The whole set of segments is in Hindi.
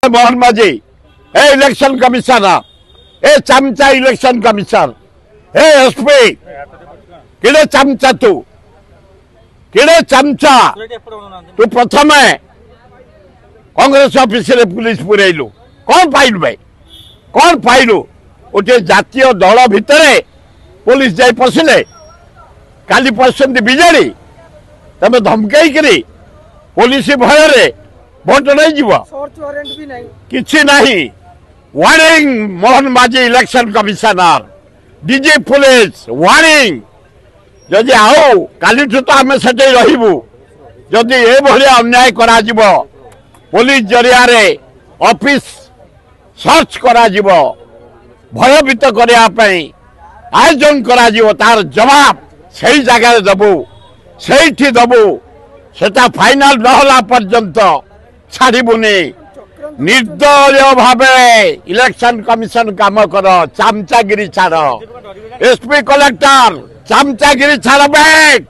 मोहन माझी ए इलेक्शन कमिशनर ए चमचा इलेक्शन कमिशनर ए एसपी किड़े चमचा तू किड़े चमचा तू प्रथम कांग्रेस ऑफिस रे पुलिस पुरैलु कौन पाइलु भाई कौन पाइलु गोटे जातीय दल भितर पुलिस जाई पशिले काली पसंद बिजेडी तमे धमकई पुलिस भय रे भोट नहीं जीव किसी नहीं वार्निंग मोहन माझी election commissioner DG police warning जदि आओ काली तो आम से रही जदि ए अन्याय करा जीवो पुलिस जरिया रे ऑफिस सर्च करा जीवो भयभीत करने आयोजन करा जीवो तार जवाब सही जगह दबु से दबु सेटा फाइनल नहला पर्यंत छाड़बुनि निर्दय भावे इलेक्शन कमिशन काम कर चामचागिरी छाड़ एसपी कलेक्टर चामचागिरी छाड़ बैठ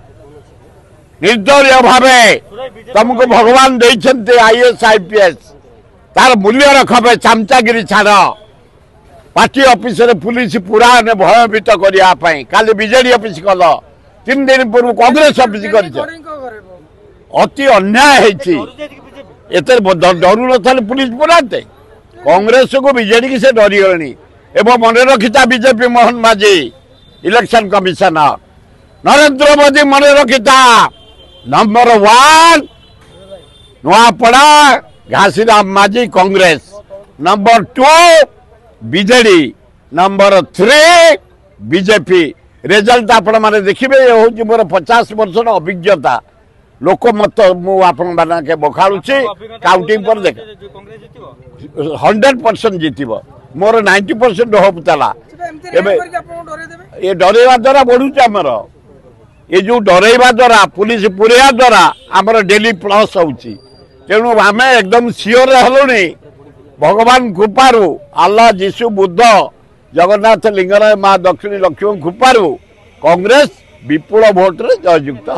निर्दय भावे तुमको भगवान देइछन्ते आईएएस आईपीएस तार मूल्य रखबे चामचागिरी छाड़ पार्टी ऑफिस रे पुलिस पूरा ने भयभीत करिया पई काली बीजेडी ऑफिस कल 3 दिन पूर्व कांग्रेस ऑफिस कर अति अन्याय है एते डरू न पुलिस पुराते कांग्रेस को बीजेडी की से डरी गलनी एवं मन रखिता बीजेपी मोहन माझी इलेक्शन कमिशनर नरेंद्र मोदी मन रखिता नंबर 1 नुआपड़ा घासीराम माझी Congress number 2 BJD number 3 BJP result आपण माने देखिबे होची मोर 50 वर्ष अभिज्ञता लोकमत मु आपण माने बखाड़ुची काउंटिंग पर देख 100% जीतिबो मोर 90% होपतला ये डरेवा द्वारा बढ़ुचे आमर ये जो डरेवा द्वारा पुलिस पुरेया द्वारा आमर डेली प्लस होची तेणु आम एकदम सियोर हलुनी भगवान कृपारू आल्लाह जीशु बुद्ध जगन्नाथ लिंगराज माँ दक्षिणी लक्ष्मण कृपारू कांग्रेस विपुल भोट रे जययुक्त।